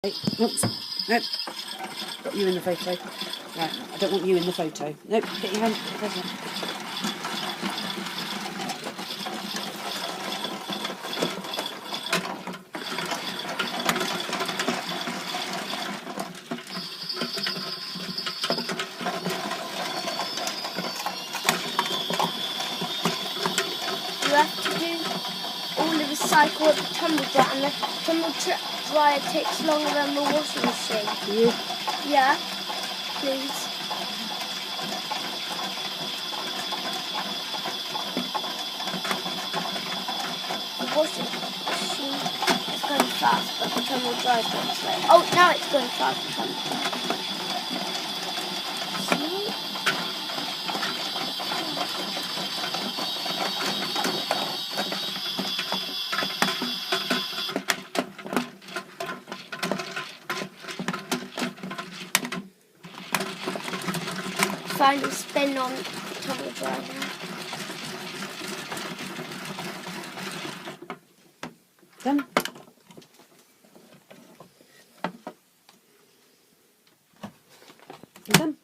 Oops. Nope. Got you in the photo. Right, I don't want you in the photo. Nope, get your hand. You have to do all of the cycle of the tumble dryer, and the tumble dryer takes longer than the washing machine. You? Yeah, please. The washing machine is going fast, but the tumble dryer is going slow. Oh, now it's going fast. The tumble dryer. See? Final spin on the tumble dryer now. Done. You done?